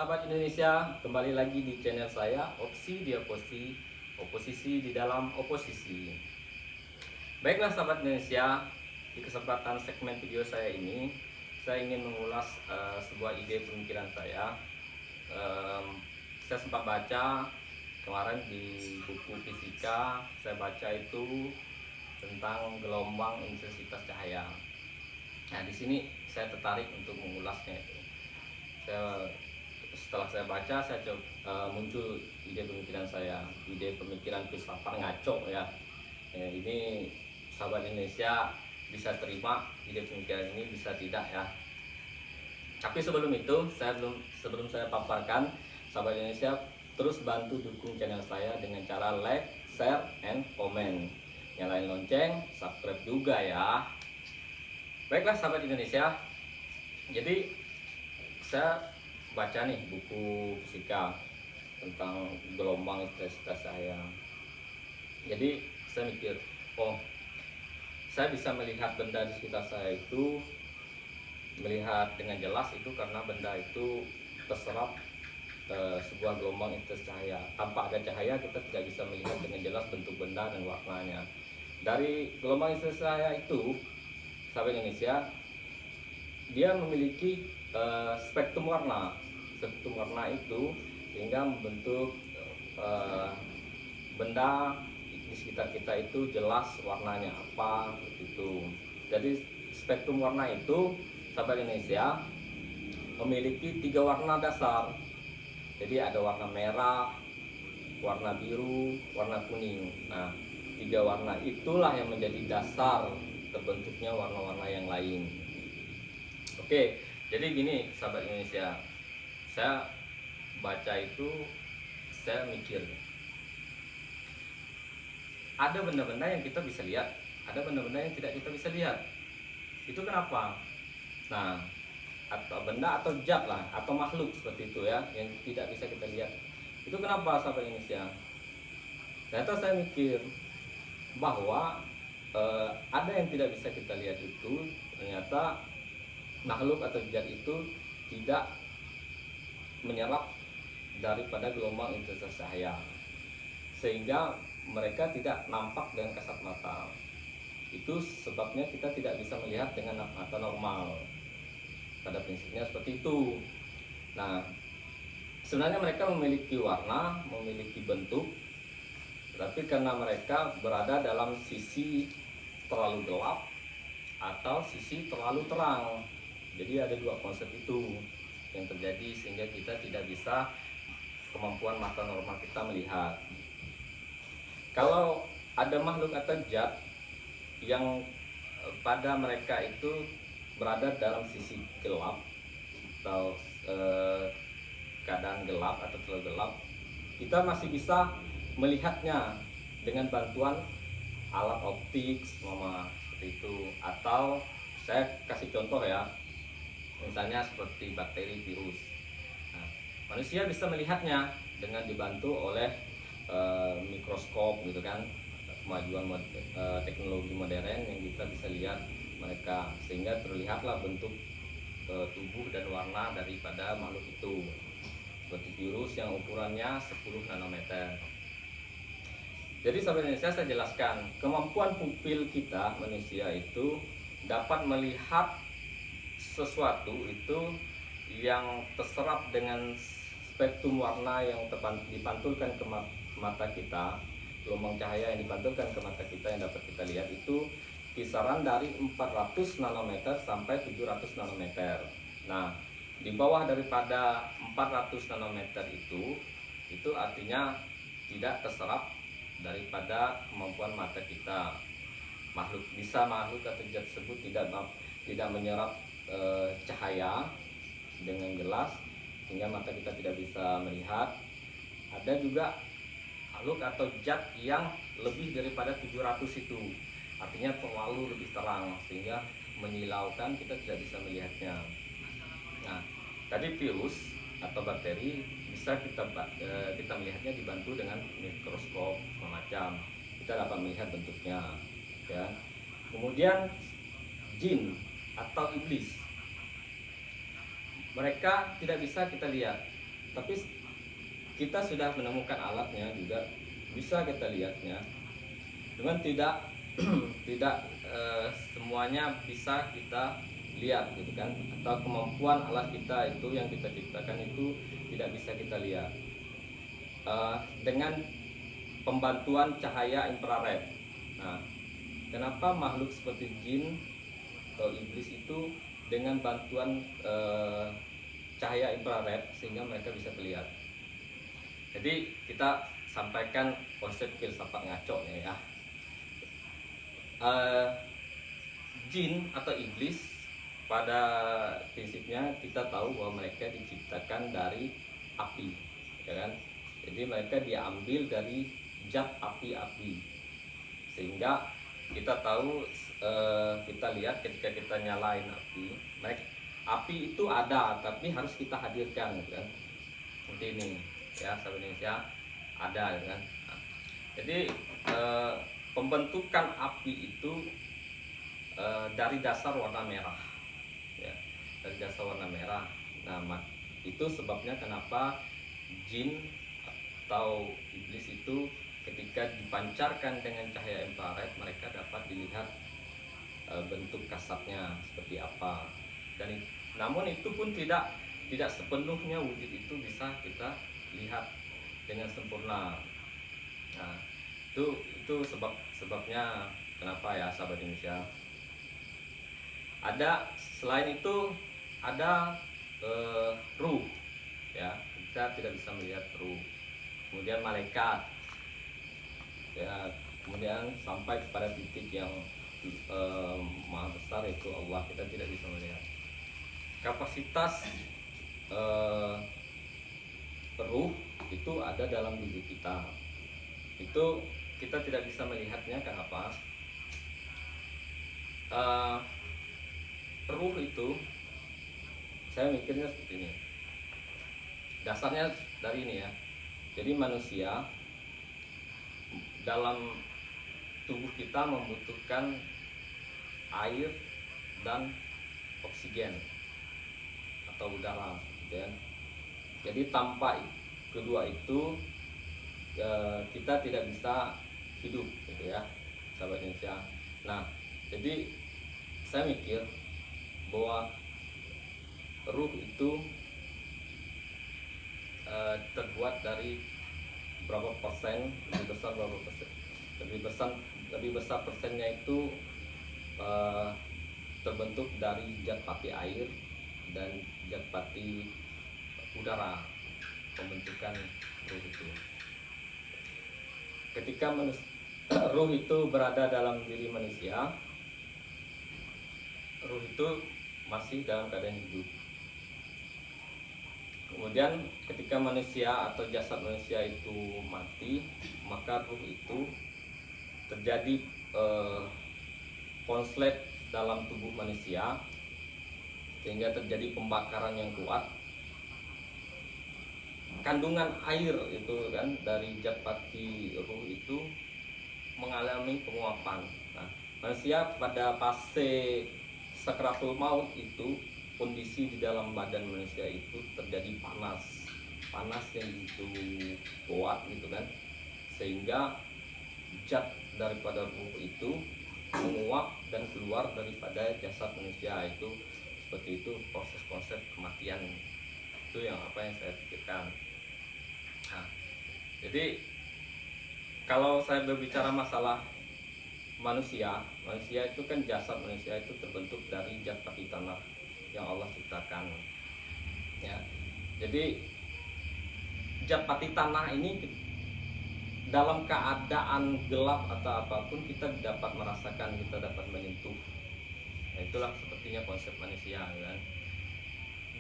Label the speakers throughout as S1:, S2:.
S1: sahabat Indonesia, kembali lagi di channel saya, Opsi di Oposisi, Oposisi di dalam Oposisi. Baiklah sahabat Indonesia, di kesempatan segmen video saya ini, saya ingin mengulas sebuah ide pemikiran saya. Saya sempat baca kemarin di buku fisika, saya baca itu tentang gelombang intensitas cahaya. Nah, di sini saya tertarik untuk mengulasnya itu. Setelah saya baca, muncul ide pemikiran saya, ide pemikiran filsafat ngaco ya. Ini sahabat Indonesia bisa terima ide pemikiran ini, bisa tidak ya. Tapi sebelum itu, sebelum saya paparkan, sahabat Indonesia terus bantu dukung channel saya dengan cara like, share, and comment. Nyalain lonceng, subscribe juga ya. Baiklah sahabat Indonesia, jadi saya baca nih buku fisika tentang gelombang intensitas cahaya. Jadi saya mikir, oh, saya bisa melihat benda di sekitar saya itu, melihat dengan jelas itu karena benda itu terserap sebuah gelombang intensitas cahaya. Tanpa ada cahaya kita tidak bisa melihat dengan jelas bentuk benda dan warnanya. Dari gelombang intensitas cahaya itu, sahabat Indonesia, dia memiliki spektrum warna. Spektrum warna itu sehingga membentuk benda di sekitar kita itu jelas warnanya apa begitu. Jadi spektrum warna itu, sahabat Indonesia, memiliki 3 warna dasar. Jadi ada warna merah, warna biru, warna kuning. Nah, 3 warna itulah yang menjadi dasar terbentuknya warna-warna yang lain. Oke, jadi gini sahabat Indonesia, saya baca itu, saya mikir, ada benda-benda yang kita bisa lihat, ada benda-benda yang tidak kita bisa lihat. Itu kenapa? Nah, atau benda atau zat lah, atau makhluk seperti itu ya, yang tidak bisa kita lihat. Itu kenapa sahabat Indonesia? Ternyata saya mikir bahwa ada yang tidak bisa kita lihat itu ternyata makhluk atau zat itu tidak menyerap daripada gelombang intensitas cahaya, sehingga mereka tidak nampak dengan kasat mata. Itu sebabnya kita tidak bisa melihat dengan mata normal. Pada prinsipnya seperti itu. Nah, sebenarnya mereka memiliki warna, memiliki bentuk, tapi karena mereka berada dalam sisi terlalu gelap atau sisi terlalu terang. Jadi ada 2 konsep itu yang terjadi sehingga kita tidak bisa, kemampuan mata normal kita melihat. Kalau ada makhluk atau zat yang pada mereka itu berada dalam sisi gelap atau keadaan gelap atau terlalu gelap, kita masih bisa melihatnya dengan bantuan alat optik seperti itu. Atau saya kasih contoh ya, misalnya seperti bakteri, virus. Nah, manusia bisa melihatnya dengan dibantu oleh mikroskop gitu kan, kemajuan teknologi modern yang kita bisa lihat mereka, sehingga terlihatlah bentuk tubuh dan warna daripada makhluk itu. Seperti virus yang ukurannya 10 nanometer. Jadi sahabat Indonesia, saya jelaskan, kemampuan pupil kita manusia itu dapat melihat sesuatu itu yang terserap dengan spektrum warna yang dipantulkan ke mata kita. Gelombang cahaya yang dipantulkan ke mata kita yang dapat kita lihat itu kisaran dari 400 nanometer sampai 700 nanometer. Nah, di bawah daripada 400 nanometer itu artinya tidak terserap daripada kemampuan mata kita. Makhluk atau zat tersebut tidak menyerap cahaya dengan jelas sehingga mata kita tidak bisa melihat. Ada juga makhluk atau zat yang lebih daripada 700 itu, artinya terlalu lebih terang sehingga menyilaukan, kita tidak bisa melihatnya. Nah, tadi virus atau bakteri bisa kita melihatnya dibantu dengan mikroskop semacam, kita dapat melihat bentuknya ya. Kemudian jin atau iblis, mereka tidak bisa kita lihat, Tapi kita sudah menemukan alatnya juga, bisa kita lihatnya. Cuman tidak tidak semuanya bisa kita lihat gitu kan, atau kemampuan alat kita itu yang kita ciptakan itu tidak bisa kita lihat dengan pembantuan cahaya infrared. Nah, kenapa makhluk seperti jin atau iblis itu dengan bantuan cahaya infrared sehingga mereka bisa terlihat? Jadi kita sampaikan konsep filsafat ngaco ya. Jin atau iblis pada prinsipnya kita tahu bahwa mereka diciptakan dari api, ya kan? Jadi mereka diambil dari zat api-api, sehingga kita tahu kita lihat ketika kita nyalain api itu ada, tapi harus kita hadirkan, kan? Seperti ini ya, sahabat Indonesia, ada, kan? Nah, jadi pembentukan api itu dari dasar warna merah, ya, dari dasar warna merah. Nah, itu sebabnya kenapa jin atau iblis itu ketika dipancarkan dengan cahaya infrared mereka dapat dilihat bentuk kasatnya seperti apa. Dan namun itu pun tidak sepenuhnya wujud itu bisa kita lihat dengan sempurna. Nah, itu sebabnya kenapa ya, sahabat Indonesia. Ada selain itu ada ruh, ya, kita tidak bisa melihat ruh. Kemudian malaikat, ya, kemudian sampai kepada titik yang maha besar itu Allah, kita tidak bisa melihat. Kapasitas ruh itu ada dalam diri kita. Itu kita tidak bisa melihatnya. Kenapa? Ruh itu saya mikirnya seperti ini. Dasarnya dari ini ya. Jadi manusia dalam tubuh kita membutuhkan air dan oksigen atau udara, gitu ya. Jadi tanpa kedua itu kita tidak bisa hidup, gitu ya, sahabat Indonesia. Nah, jadi saya mikir bahwa ruh itu terbuat dari berapa persen, lebih besar berapa persen, lebih besar persennya itu terbentuk dari zat pati air dan zat pati udara, pembentukan ruh itu. Ketika ruh itu berada dalam diri manusia, ruh itu masih dalam keadaan hidup. Kemudian ketika manusia atau jasad manusia itu mati, maka ruh itu terjadi konslet dalam tubuh manusia, sehingga terjadi pembakaran yang kuat. Kandungan air itu kan dari zat pati ruh itu mengalami penguapan. Nah, manusia pada fase sakratul maut itu, kondisi di dalam badan manusia itu terjadi panas yang begitu kuat, gitu kan, sehingga zat daripada ruh itu menguap dan keluar daripada jasad manusia. Itu seperti itu proses konsep kematian, itu yang yang saya pikirkan. Nah, jadi kalau saya berbicara masalah manusia itu kan, jasad manusia itu terbentuk dari zat pati tanah yang Allah ciptakan, ya. Jadi zat pati tanah ini dalam keadaan gelap atau apapun kita dapat merasakan, kita dapat menyentuh. Nah, itulah sepertinya konsep manusia, kan.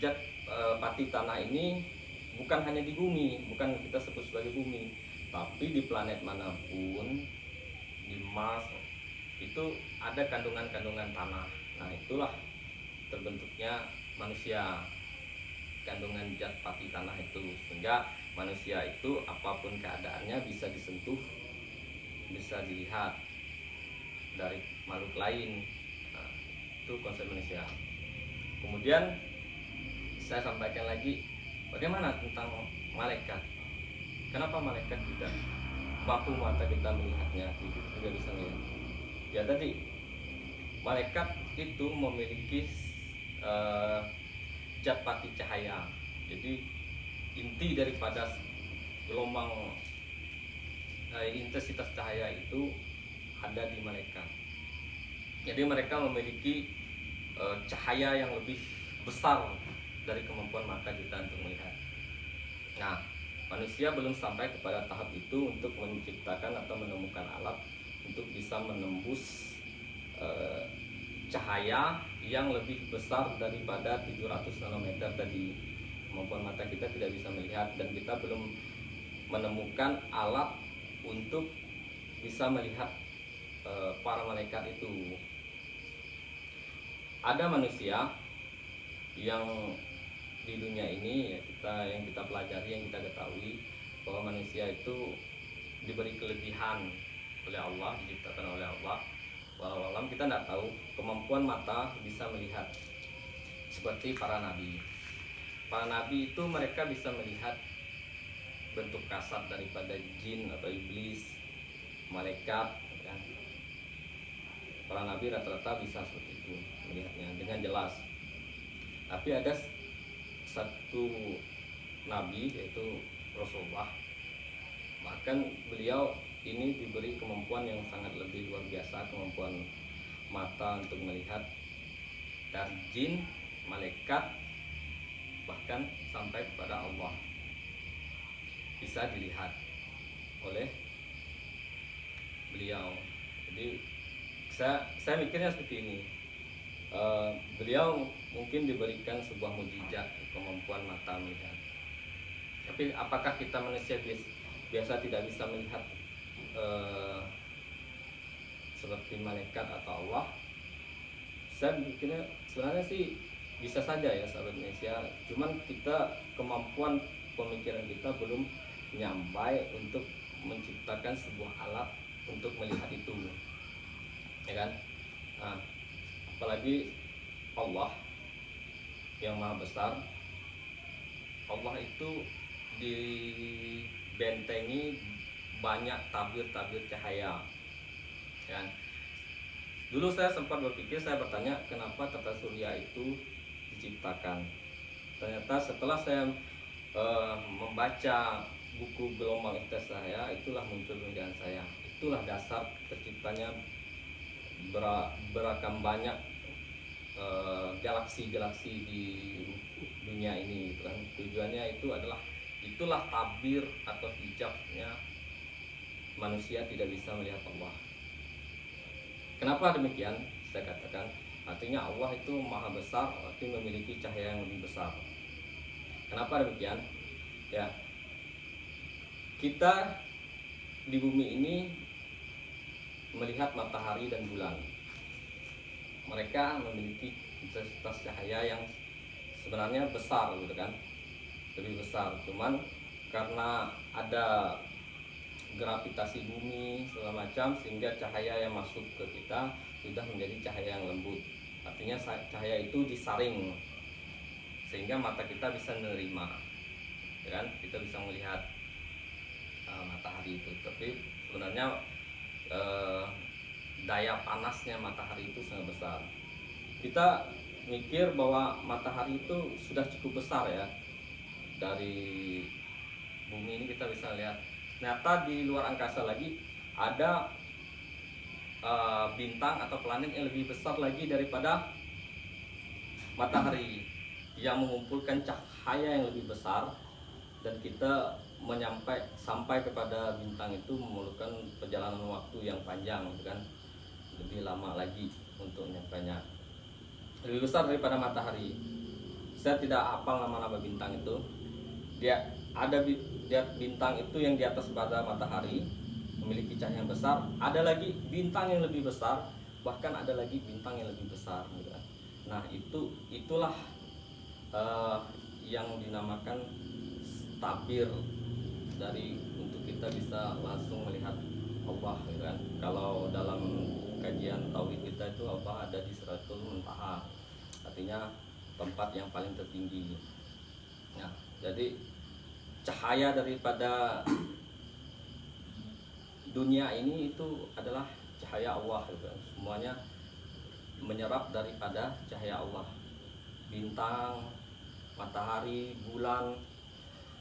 S1: Zat pati tanah ini bukan hanya di bumi, bukan kita sebut sebagai bumi, tapi di planet manapun, di Mars itu ada kandungan-kandungan tanah. Nah, itulah terbentuknya manusia, kandungan zat pati tanah itu, sehingga manusia itu apapun keadaannya bisa disentuh, bisa dilihat dari makhluk lain. Nah, itu konsep manusia. Kemudian saya sampaikan lagi Bagaimana tentang malaikat? Kenapa malaikat tidak mampu mata kita melihatnya, tidak bisa melihat? Ya tadi, malaikat itu memiliki eh, zat pati cahaya. Jadi inti daripada gelombang intensitas cahaya itu ada di malaikat. Jadi mereka memiliki cahaya yang lebih besar dari kemampuan mata kita untuk melihat. Nah, manusia belum sampai kepada tahap itu untuk menciptakan atau menemukan alat untuk bisa menembus cahaya yang lebih besar daripada 700 nanometer tadi. Kemampuan mata kita tidak bisa melihat, dan kita belum menemukan alat untuk bisa melihat para malaikat itu. Ada manusia yang di dunia ini ya, yang kita pelajari, yang kita ketahui bahwa manusia itu diberi kelebihan oleh Allah, diciptakan oleh Allah. Walau alam kita tidak tahu kemampuan mata bisa melihat seperti para nabi. Para nabi itu mereka bisa melihat bentuk kasar daripada jin atau iblis, malaikat, kan? Para nabi rata-rata bisa seperti itu melihatnya dengan jelas. Tapi ada satu nabi yaitu Rasulullah, bahkan beliau ini diberi kemampuan yang sangat lebih luar biasa, kemampuan mata untuk melihat dari jin, malaikat, bahkan sampai kepada Allah bisa dilihat oleh beliau. Jadi saya mikirnya seperti ini, beliau mungkin diberikan sebuah mukjizat, kemampuan mata melihat. Tapi apakah kita manusia biasa tidak bisa melihat seperti malaikat atau Allah? Saya mikirnya sebenarnya sih bisa saja ya sahabat Indonesia, cuman kita kemampuan pemikiran kita belum nyampai untuk menciptakan sebuah alat untuk melihat itu, ya kan? Nah, apalagi Allah yang maha besar, Allah itu dibentengi banyak tabir-tabir cahaya, kan? Dulu saya sempat berpikir, saya bertanya kenapa tata surya itu diciptakan. Ternyata setelah saya membaca buku gelombang intensitas saya, itulah muncul pemikiran saya. Itulah dasar terciptanya beragam banyak galaksi-galaksi di dunia ini, gitu kan. Tujuannya itu adalah itulah tabir atau hijabnya manusia tidak bisa melihat Allah. Kenapa demikian? Saya katakan, artinya Allah itu maha besar, artinya memiliki cahaya yang lebih besar. Kenapa demikian? Ya, kita di bumi ini melihat matahari dan bulan. Mereka memiliki intensitas cahaya yang sebenarnya besar, gitu kan? Lebih besar. Cuman karena ada gravitasi bumi segala macam, sehingga cahaya yang masuk ke kita sudah menjadi cahaya yang lembut. Artinya cahaya itu disaring sehingga mata kita bisa menerima, ya kan? Kita bisa melihat matahari itu. Tapi sebenarnya daya panasnya matahari itu sangat besar. Kita mikir bahwa matahari itu sudah cukup besar ya, dari bumi ini kita bisa lihat. Ternyata di luar angkasa lagi ada bintang atau planet yang lebih besar lagi daripada matahari, yang mengumpulkan cahaya yang lebih besar, dan kita sampai kepada bintang itu memerlukan perjalanan waktu yang panjang, kan? Lebih lama lagi untuk nyampainya. Lebih besar daripada matahari. Saya tidak hafal nama-nama bintang itu. Dia ada bintang itu yang di atas pada matahari, memiliki cahaya yang besar. Ada lagi bintang yang lebih besar, bahkan ada lagi bintang yang lebih besar, gitu kan. Nah, itulah yang dinamakan tabir dari untuk kita bisa langsung melihat Allah, gitu kan. Kalau dalam kajian tauhid kita itu Allah ada di Sidratul Muntaha, artinya tempat yang paling tertinggi. Nah, Jadi cahaya daripada dunia ini itu adalah cahaya Allah gitu kan. Semuanya menyerap daripada cahaya Allah. Bintang, matahari, bulan,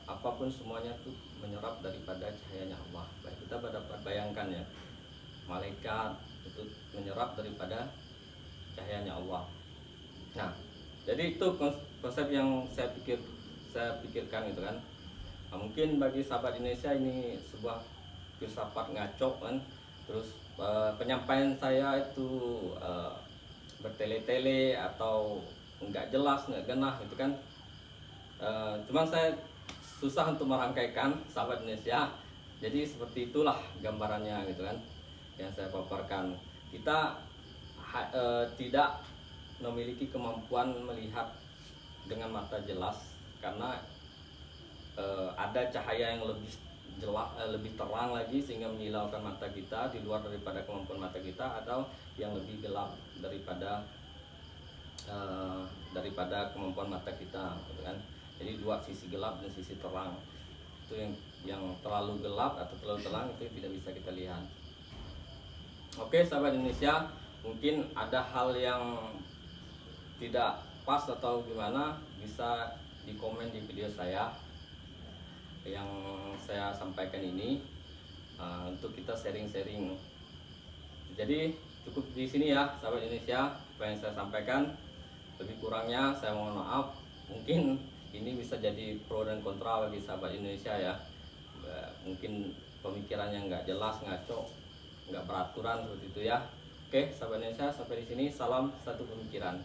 S1: apapun semuanya itu menyerap daripada cahayanya Allah. Baik, kita dapat bayangkan ya, malaikat itu menyerap daripada cahayanya Allah. Nah, jadi itu konsep yang saya pikirkan gitu kan. Nah, mungkin bagi sahabat Indonesia ini sebuah filsafat ngaco kan. Terus penyampaian saya itu bertele-tele atau nggak jelas, nggak genah gitu kan. Cuman saya susah untuk merangkaikan sahabat Indonesia. Jadi seperti itulah gambarannya gitu kan yang saya paparkan. Kita tidak memiliki kemampuan melihat dengan mata jelas karena ada cahaya yang lebih jelas, lebih terang lagi sehingga menyilaukan mata kita di luar daripada kemampuan mata kita, atau yang lebih gelap daripada kemampuan mata kita gitu kan. Jadi dua sisi gelap dan sisi terang. Itu yang terlalu gelap atau terlalu terang itu tidak bisa kita lihat. Oke sahabat Indonesia, mungkin ada hal yang tidak pas atau gimana, bisa di komen di video saya yang saya sampaikan ini, untuk kita sharing-sharing. Jadi cukup di sini ya sahabat Indonesia apa yang saya sampaikan. Lebih kurangnya saya mohon maaf. Mungkin ini bisa jadi pro dan kontra bagi sahabat Indonesia ya. Mungkin pemikirannya nggak jelas, ngaco, nggak beraturan seperti itu ya. Oke sahabat Indonesia, sampai di sini. Salam satu pemikiran.